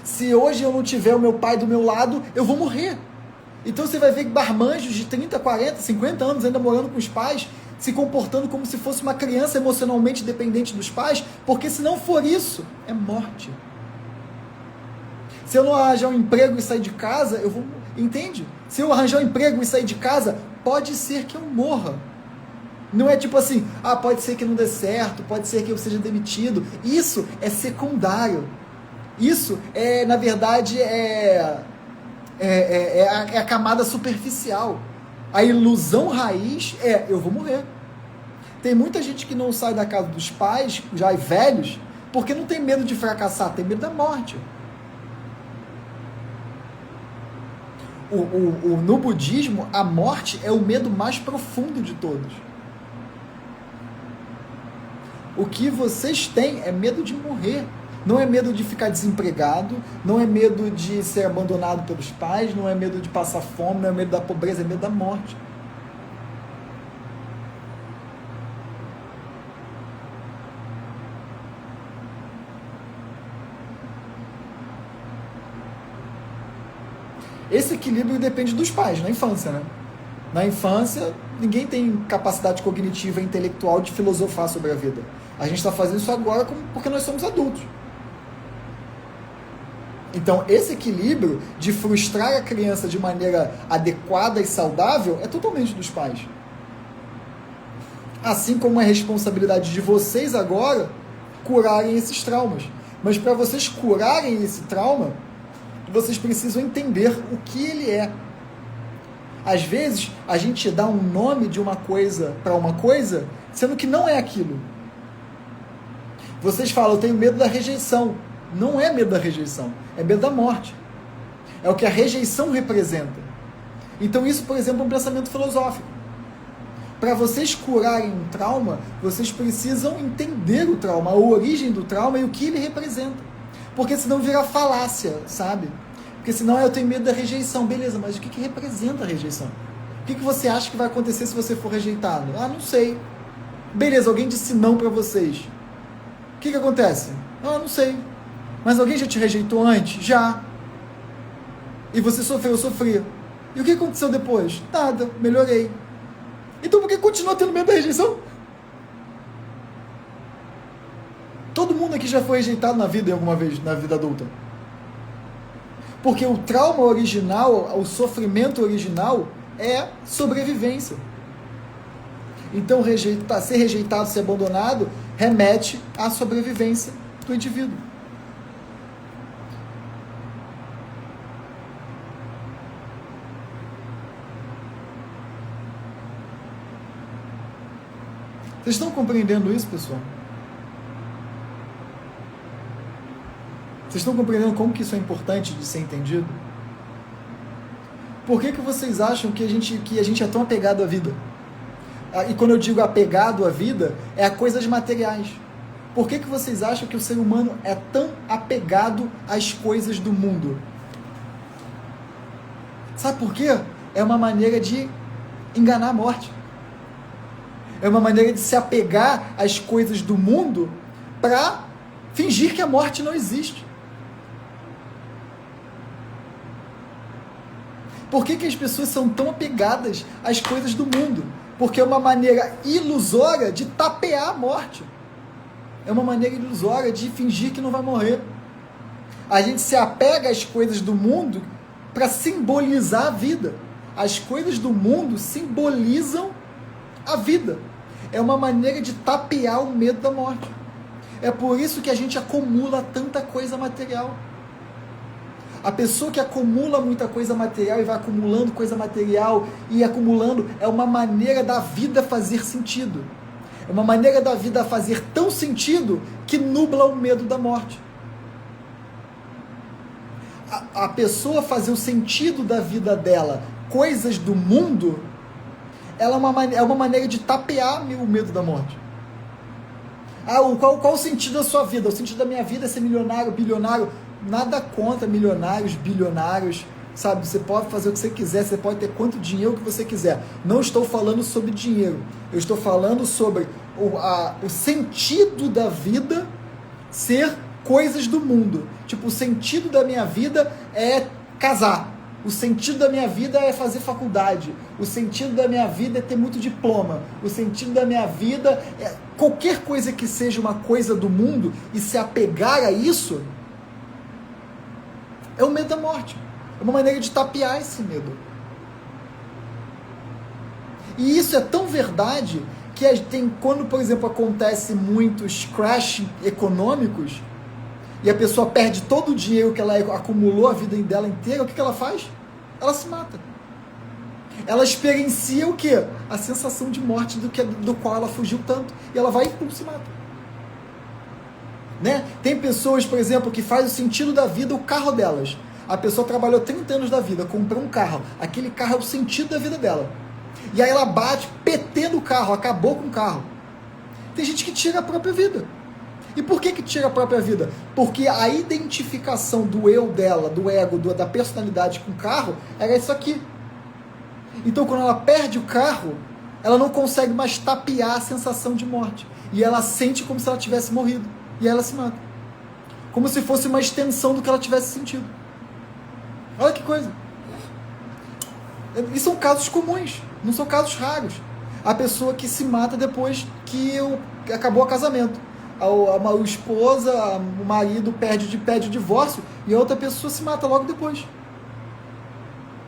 [SPEAKER 1] Se hoje eu não tiver o meu pai do meu lado, eu vou morrer. Então você vai ver marmanjos de 30, 40, 50 anos ainda morando com os pais, se comportando como se fosse uma criança emocionalmente dependente dos pais, porque se não for isso, é morte. Se eu não arranjar um emprego e sair de casa, eu vou... Entende? Se eu arranjar um emprego e sair de casa, pode ser que eu morra. Não é tipo assim, pode ser que não dê certo, pode ser que eu seja demitido. Isso é secundário. Isso é, na verdade, é a camada superficial. A ilusão raiz eu vou morrer. Tem muita gente que não sai da casa dos pais, já velhos, porque não tem medo de fracassar, tem medo da morte. No budismo, a morte é o medo mais profundo de todos. O que vocês têm é medo de morrer. Não é medo de ficar desempregado, não é medo de ser abandonado pelos pais, não é medo de passar fome, não é medo da pobreza, é medo da morte. Esse equilíbrio depende dos pais, na infância, né? Na infância, ninguém tem capacidade cognitiva e intelectual de filosofar sobre a vida. A gente está fazendo isso agora porque nós somos adultos. Então, esse equilíbrio de frustrar a criança de maneira adequada e saudável é totalmente dos pais. Assim como é responsabilidade de vocês agora curarem esses traumas. Mas para vocês curarem esse trauma, vocês precisam entender o que ele é. Às vezes, a gente dá um nome de uma coisa para uma coisa, sendo que não é aquilo. Vocês falam, eu tenho medo da rejeição. Não é medo da rejeição, é medo da morte. É o que a rejeição representa. Então isso, por exemplo, é um pensamento filosófico. Para vocês curarem um trauma, vocês precisam entender o trauma, a origem do trauma e o que ele representa. Porque senão vira falácia, sabe? Porque senão eu tenho medo da rejeição. Beleza, mas o que representa a rejeição? O que você acha que vai acontecer se você for rejeitado? Ah, não sei. Beleza, alguém disse não para vocês. O que acontece? Ah, não sei. Mas alguém já te rejeitou antes? Já. E você sofreu, eu sofri. E o que aconteceu depois? Nada, melhorei. Então por que continua tendo medo da rejeição? Todo mundo aqui já foi rejeitado na vida alguma vez, na vida adulta. Porque o trauma original, o sofrimento original é sobrevivência. Então ser rejeitado, ser abandonado, remete à sobrevivência do indivíduo. Vocês estão compreendendo isso, pessoal? Vocês estão compreendendo como que isso é importante de ser entendido? Por que vocês acham que a gente é tão apegado à vida? E quando eu digo apegado à vida, é a coisas materiais. Por que vocês acham que o ser humano é tão apegado às coisas do mundo? Sabe por quê? É uma maneira de enganar a morte. É uma maneira de se apegar às coisas do mundo para fingir que a morte não existe. Por que as pessoas são tão apegadas às coisas do mundo? Porque é uma maneira ilusória de tapear a morte. É uma maneira ilusória de fingir que não vai morrer. A gente se apega às coisas do mundo para simbolizar a vida. As coisas do mundo simbolizam a vida. É uma maneira de tapear o medo da morte. É por isso que a gente acumula tanta coisa material. A pessoa que acumula muita coisa material e vai acumulando coisa material e acumulando, é uma maneira da vida fazer sentido. É uma maneira da vida fazer tão sentido que nubla o medo da morte. A pessoa fazer o sentido da vida dela, coisas do mundo, ela é uma maneira de tapear o medo da morte. Qual o sentido da sua vida? O sentido da minha vida é ser milionário, bilionário. Nada contra milionários, bilionários, sabe? Você pode fazer o que você quiser, você pode ter quanto dinheiro que você quiser. Não estou falando sobre dinheiro. Eu estou falando sobre o sentido da vida ser coisas do mundo. Tipo, o sentido da minha vida é casar. O sentido da minha vida é fazer faculdade. O sentido da minha vida é ter muito diploma. O sentido da minha vida é qualquer coisa que seja uma coisa do mundo e se apegar a isso é o medo da morte. É uma maneira de tapear esse medo. E isso é tão verdade que quando, por exemplo, acontece muitos crash econômicos e a pessoa perde todo o dinheiro que ela acumulou a vida dela inteira, o que ela faz? Ela se mata. Ela experiencia o quê? A sensação de morte do qual ela fugiu tanto. E ela vai e se mata. Né? Tem pessoas, por exemplo, que faz o sentido da vida o carro delas. A pessoa trabalhou 30 anos da vida, comprou um carro. Aquele carro é o sentido da vida dela. E aí ela bate, PT no carro, acabou com o carro. Tem gente que tira a própria vida. E por que tira a própria vida? Porque a identificação do eu dela, do ego, da personalidade com o carro, era isso aqui. Então quando ela perde o carro, ela não consegue mais tapear a sensação de morte. E ela sente como se ela tivesse morrido. E aí ela se mata. Como se fosse uma extensão do que ela tivesse sentido. Olha que coisa. E são casos comuns, não são casos raros. A pessoa que se mata depois que acabou o casamento. A esposa, o marido pede o divórcio e a outra pessoa se mata logo depois.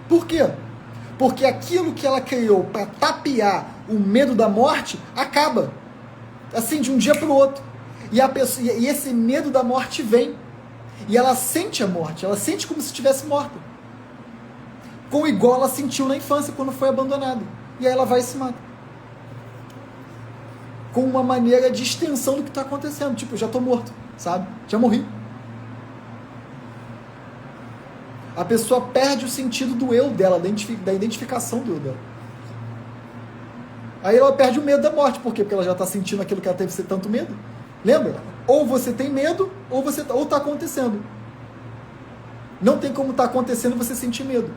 [SPEAKER 1] Por quê? Porque aquilo que ela criou para tapear o medo da morte acaba. Assim, de um dia para o outro. E esse medo da morte vem. E ela sente a morte, ela sente como se estivesse morta. Com igual ela sentiu na infância quando foi abandonada. E aí ela vai e se mata. Com uma maneira de extensão do que está acontecendo. Tipo, eu já estou morto, sabe? Já morri. A pessoa perde o sentido do eu dela, da identificação do eu dela. Aí ela perde o medo da morte. Por quê? Porque ela já está sentindo aquilo que ela teve tanto medo. Lembra? Ou você tem medo, ou está acontecendo. Não tem como está acontecendo você sentir medo.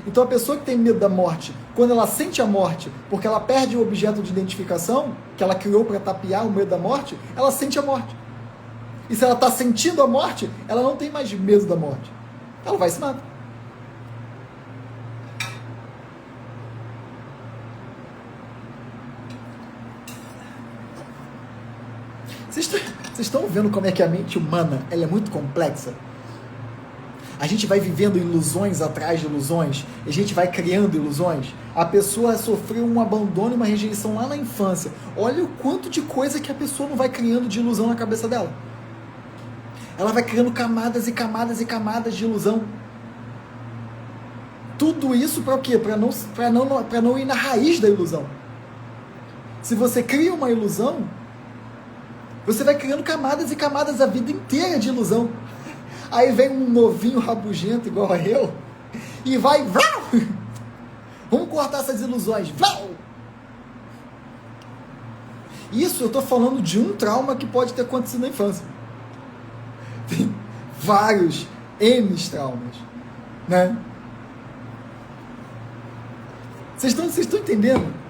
[SPEAKER 1] Então a pessoa que tem medo da morte, quando ela sente a morte, porque ela perde o objeto de identificação, que ela criou para tapear o medo da morte, ela sente a morte. E se ela está sentindo a morte, ela não tem mais medo da morte. Ela vai se matar. Vocês estão vendo como é que a mente humana ela é muito complexa? A gente vai vivendo ilusões atrás de ilusões, a gente vai criando ilusões. A pessoa sofreu um abandono e uma rejeição lá na infância. Olha o quanto de coisa que a pessoa não vai criando de ilusão na cabeça dela. Ela vai criando camadas e camadas e camadas de ilusão. Tudo isso para o quê? Para não ir na raiz da ilusão. Se você cria uma ilusão, você vai criando camadas e camadas a vida inteira de ilusão. Aí vem um novinho rabugento igual a eu e vai... Vamos cortar essas ilusões. Isso eu estou falando de um trauma que pode ter acontecido na infância. Tem vários N traumas, né? Vocês estão entendendo?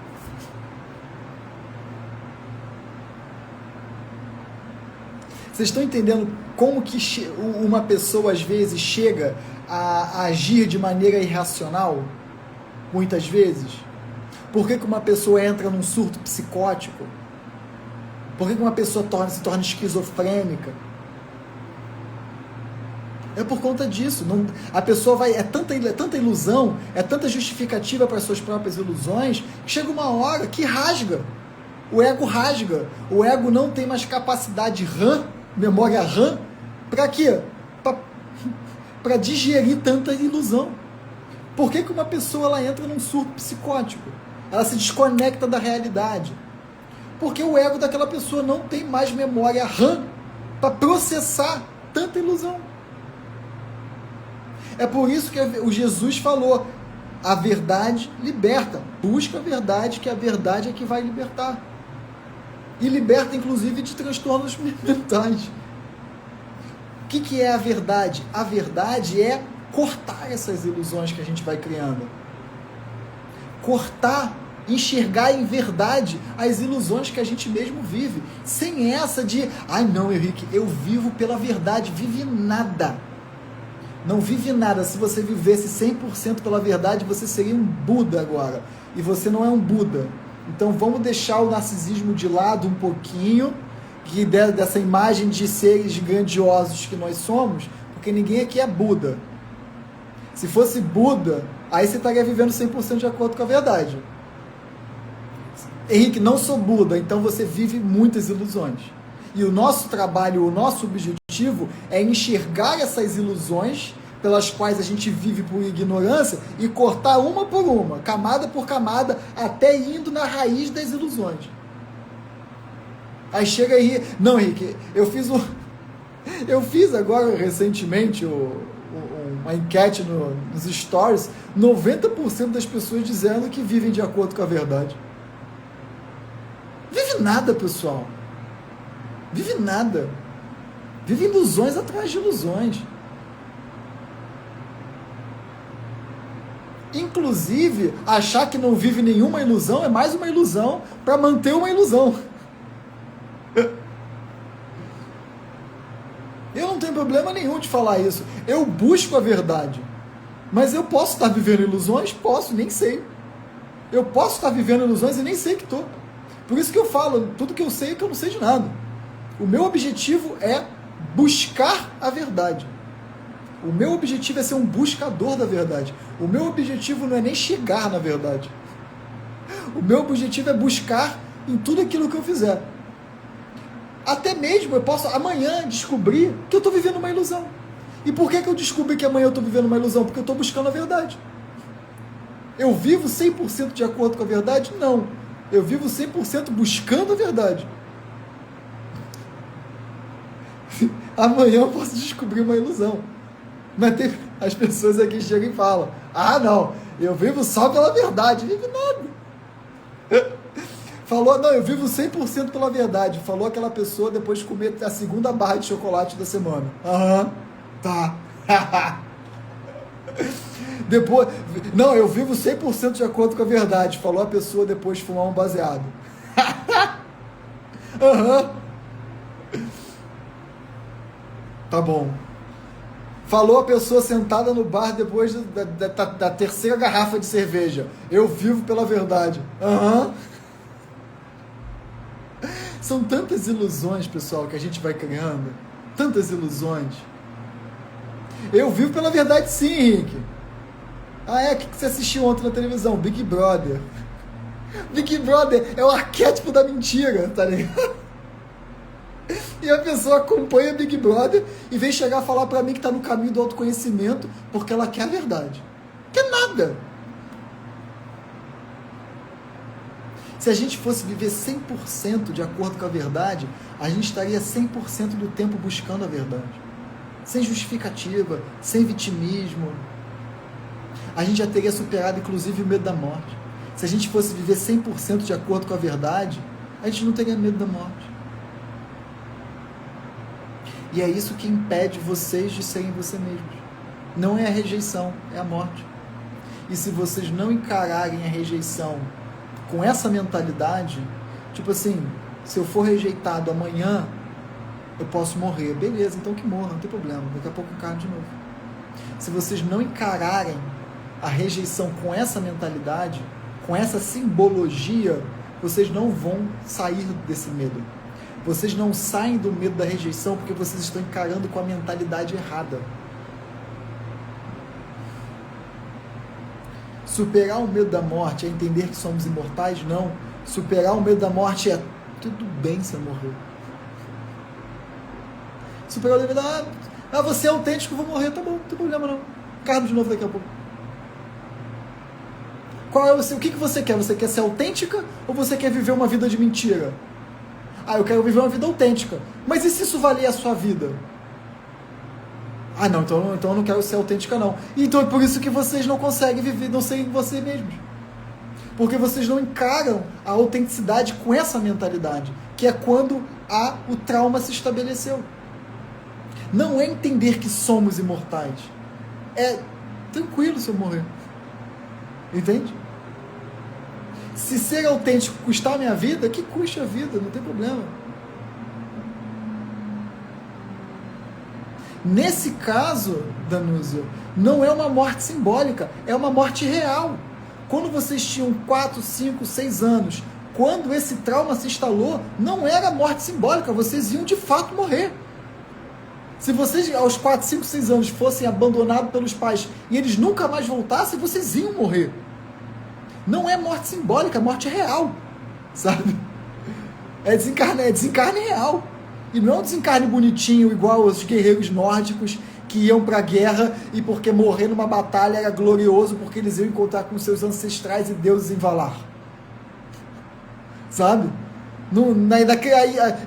[SPEAKER 1] Vocês estão entendendo como que uma pessoa às vezes chega a agir de maneira irracional? Muitas vezes. Por que uma pessoa entra num surto psicótico? Por que uma pessoa se torna esquizofrênica? É por conta disso. A pessoa vai... É tanta ilusão, é tanta justificativa para as suas próprias ilusões, que chega uma hora que rasga. O ego rasga. O ego não tem mais capacidade RAM, memória RAM, para quê? Para digerir tanta ilusão. Por que uma pessoa ela entra num surto psicótico? Ela se desconecta da realidade. Porque o ego daquela pessoa não tem mais memória RAM para processar tanta ilusão. É por isso que o Jesus falou, a verdade liberta. Busca a verdade, que a verdade é que vai libertar. E liberta, inclusive, de transtornos mentais. O que é a verdade? A verdade é cortar essas ilusões que a gente vai criando. Cortar, enxergar em verdade as ilusões que a gente mesmo vive. Sem essa de, ai não, Henrique, eu vivo pela verdade. Vive nada. Não vive nada. Se você vivesse 100% pela verdade, você seria um Buda agora. E você não é um Buda. Então vamos deixar o narcisismo de lado um pouquinho, que dessa imagem de seres grandiosos que nós somos, porque ninguém aqui é Buda. Se fosse Buda, aí você estaria vivendo 100% de acordo com a verdade. Henrique, não sou Buda, então você vive muitas ilusões. E o nosso trabalho, o nosso objetivo é enxergar essas ilusões pelas quais a gente vive por ignorância e cortar uma por uma, camada por camada, até indo na raiz das ilusões. Aí chega aí, não, Henrique, eu fiz agora recentemente uma enquete nos stories, 90% das pessoas dizendo que vivem de acordo com a verdade. Vive nada, pessoal. Vive nada. Vive ilusões atrás de ilusões. Inclusive, achar que não vive nenhuma ilusão é mais uma ilusão para manter uma ilusão. Eu não tenho problema nenhum de falar isso. Eu busco a verdade. Mas eu posso estar vivendo ilusões? Posso, nem sei. Eu posso estar vivendo ilusões e nem sei que estou. Por isso que eu falo, tudo que eu sei é que eu não sei de nada. O meu objetivo é buscar a verdade. O meu objetivo é ser um buscador da verdade. O meu objetivo não é nem chegar na verdade. O meu objetivo é buscar em tudo aquilo que eu fizer. Até mesmo eu posso amanhã descobrir que eu estou vivendo uma ilusão. E por que eu descobri que amanhã eu estou vivendo uma ilusão? Porque eu estou buscando a verdade. Eu vivo 100% de acordo com a verdade? Não. Eu vivo 100% buscando a verdade. Amanhã eu posso descobrir uma ilusão. Mas tem as pessoas aqui chegam e falam: ah, não, eu vivo só pela verdade. Vive nada. Falou, não, eu vivo 100% pela verdade. Falou aquela pessoa depois de comer a segunda barra de chocolate da semana. Aham, tá. Depois, não, eu vivo 100% de acordo com a verdade. Falou a pessoa depois de fumar um baseado. Aham. Tá bom. Falou a pessoa sentada no bar depois da terceira garrafa de cerveja. Eu vivo pela verdade. Aham. São tantas ilusões, pessoal, que a gente vai criando. Tantas ilusões. Eu vivo pela verdade sim, Henrique. Ah, é? O que você assistiu ontem na televisão? Big Brother. Big Brother é o arquétipo da mentira, tá ligado? E a pessoa acompanha Big Brother e vem chegar a falar pra mim que tá no caminho do autoconhecimento porque ela quer a verdade. Quer nada. Se a gente fosse viver 100% de acordo com a verdade, a gente estaria 100% do tempo buscando a verdade. Sem justificativa, sem vitimismo. A gente já teria superado, inclusive, o medo da morte. Se a gente fosse viver 100% de acordo com a verdade, a gente não teria medo da morte. E é isso que impede vocês de serem você mesmos. Não é a rejeição, é a morte. E se vocês não encararem a rejeição com essa mentalidade, tipo assim, se eu for rejeitado amanhã, eu posso morrer. Beleza, então que morra, não tem problema. Daqui a pouco eu encarno de novo. Se vocês não encararem a rejeição com essa mentalidade, com essa simbologia, vocês não vão sair desse medo. Vocês não saem do medo da rejeição porque vocês estão encarando com a mentalidade errada. Superar o medo da morte é entender que somos imortais? Não. Superar o medo da morte é tudo bem se eu morrer. Superar o medo da morte, você é autêntico, eu vou morrer, tá bom, não tem problema não. Carmo de novo daqui a pouco. Qual é o que você quer? Você quer ser autêntica ou você quer viver uma vida de mentira? Ah, eu quero viver uma vida autêntica. Mas e se isso valer a sua vida? Ah, não, então eu não quero ser autêntica, não. Então é por isso que vocês não conseguem viver, não serem você mesmos. Porque vocês não encaram a autenticidade com essa mentalidade, que é quando o trauma se estabeleceu. Não é entender que somos imortais. É tranquilo se eu morrer. Entende? Se ser autêntico custar a minha vida, que custe a vida, não tem problema. Nesse caso, Danúzio, não é uma morte simbólica, é uma morte real. Quando vocês tinham 4, 5, 6 anos, quando esse trauma se instalou, não era morte simbólica, vocês iam de fato morrer. Se vocês aos 4, 5, 6 anos fossem abandonados pelos pais e eles nunca mais voltassem, vocês iam morrer. Não é morte simbólica, é morte real, sabe? É desencarne real. E não é um desencarne bonitinho, igual os guerreiros nórdicos que iam para a guerra e porque morrer numa batalha era glorioso, porque eles iam encontrar com seus ancestrais e deuses em Valar. Sabe?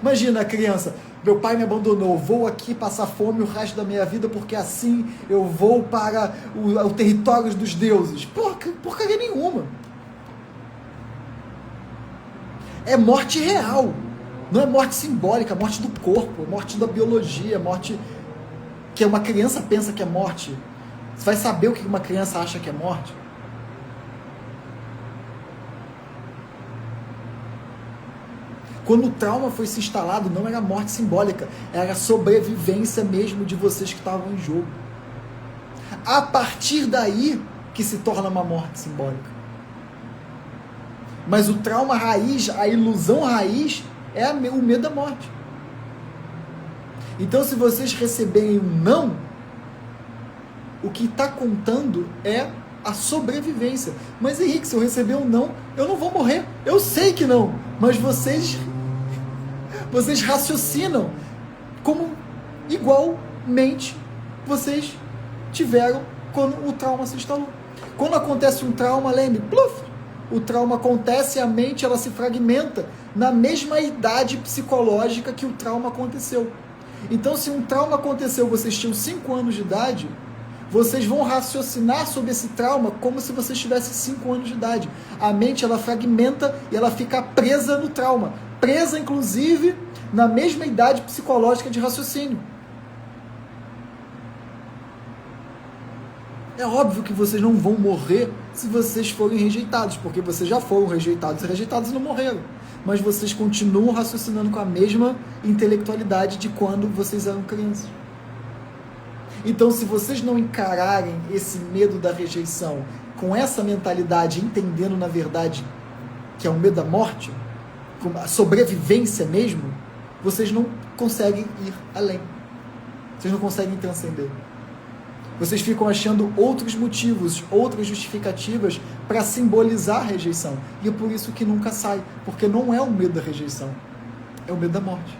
[SPEAKER 1] Imagina a criança, meu pai me abandonou, vou aqui passar fome o resto da minha vida porque assim eu vou para o território dos deuses. Porcaria nenhuma. É morte real. Não é morte simbólica, é morte do corpo, é morte da biologia, é morte que uma criança pensa que é morte. Você vai saber o que uma criança acha que é morte? Quando o trauma foi se instalado, não era morte simbólica, era a sobrevivência mesmo de vocês que estavam em jogo. A partir daí que se torna uma morte simbólica. Mas o trauma raiz, a ilusão raiz, é o medo da morte. Então, se vocês receberem um não, o que está contando é a sobrevivência. Mas Henrique, se eu receber um não, eu não vou morrer. Eu sei que não, mas vocês raciocinam como igualmente vocês tiveram quando o trauma se instalou. Quando acontece um trauma, lembre, pluf, o trauma acontece e a mente ela se fragmenta na mesma idade psicológica que o trauma aconteceu. Então, se um trauma aconteceu, vocês tinham 5 anos de idade, vocês vão raciocinar sobre esse trauma como se vocês tivessem 5 anos de idade. A mente ela fragmenta e ela fica presa no trauma. Presa, inclusive, na mesma idade psicológica de raciocínio. É óbvio que vocês não vão morrer se vocês forem rejeitados, porque vocês já foram rejeitados e não morreram. Mas vocês continuam raciocinando com a mesma intelectualidade de quando vocês eram crianças. Então, se vocês não encararem esse medo da rejeição com essa mentalidade, entendendo na verdade que é o medo da morte, com a sobrevivência mesmo, vocês não conseguem ir além. Vocês não conseguem transcender. Vocês ficam achando outros motivos, outras justificativas para simbolizar a rejeição. E é por isso que nunca sai, porque não é o medo da rejeição, é o medo da morte.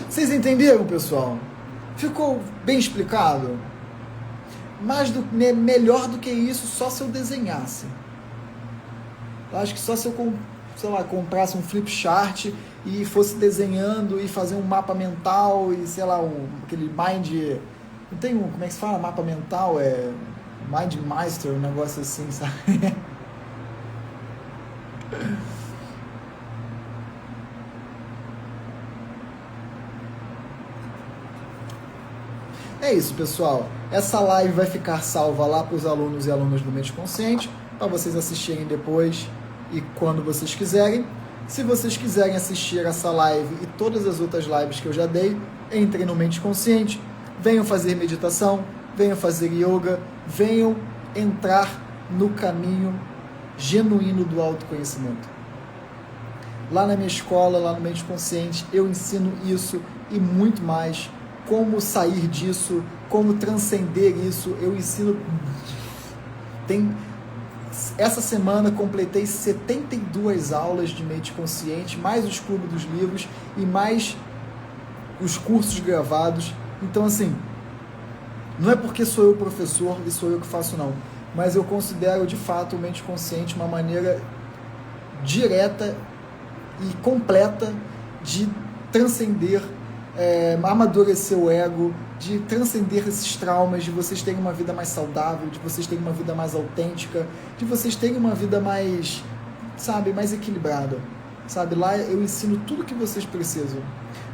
[SPEAKER 1] Vocês entenderam, pessoal? Ficou bem explicado? Melhor do que isso, só se eu desenhasse. Eu acho que só se eu, sei lá, comprasse um flip chart e fosse desenhando e fazer um mapa mental e, sei lá, aquele mind... Não tem como é que se fala mapa mental? É Mind Master, um negócio assim, sabe? É isso, pessoal. Essa live vai ficar salva lá para os alunos e alunas do Mente Consciente, para vocês assistirem depois e quando vocês quiserem. Se vocês quiserem assistir essa live e todas as outras lives que eu já dei, entrem no Mente Consciente, venham fazer meditação, venham fazer yoga, venham entrar no caminho genuíno do autoconhecimento. Lá na minha escola, lá no Mente Consciente, eu ensino isso e muito mais. Como sair disso, como transcender isso, eu ensino. Essa semana completei 72 aulas de Mente Consciente, mais os clubes dos livros e mais os cursos gravados. Então, assim, não é porque sou eu o professor e sou eu que faço, não. Mas eu considero, de fato, o Mente Consciente uma maneira direta e completa de transcender, amadurecer o ego, de transcender esses traumas, de vocês terem uma vida mais saudável, de vocês terem uma vida mais autêntica, de vocês terem uma vida mais, sabe, mais equilibrada, sabe? Lá eu ensino tudo que vocês precisam.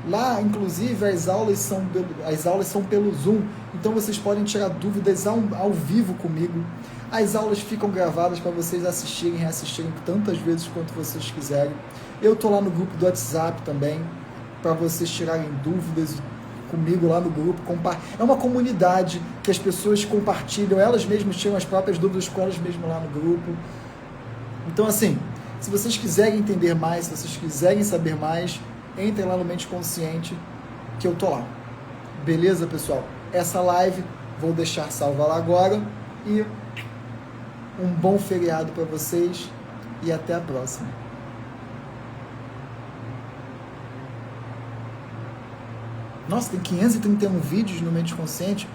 [SPEAKER 1] Lá, inclusive, as aulas são pelo Zoom, então vocês podem tirar dúvidas ao vivo comigo. As aulas ficam gravadas para vocês assistirem e reassistirem tantas vezes quanto vocês quiserem. Eu estou lá no grupo do WhatsApp também, para vocês tirarem dúvidas comigo lá no grupo. É uma comunidade que as pessoas compartilham, elas mesmas tiram as próprias dúvidas com elas mesmas lá no grupo. Então, assim, se vocês quiserem entender mais, se vocês quiserem saber mais, entrem lá no Mente Consciente, que eu tô lá. Beleza, pessoal? Essa live vou deixar salva lá agora e um bom feriado para vocês e até a próxima. Nossa, tem 531 vídeos no Mente Consciente.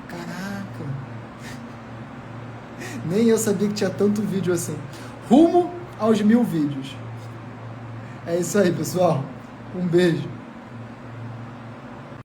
[SPEAKER 1] Caraca. Nem eu sabia que tinha tanto vídeo assim. Rumo aos 1000 vídeos. É isso aí, pessoal. Um beijo.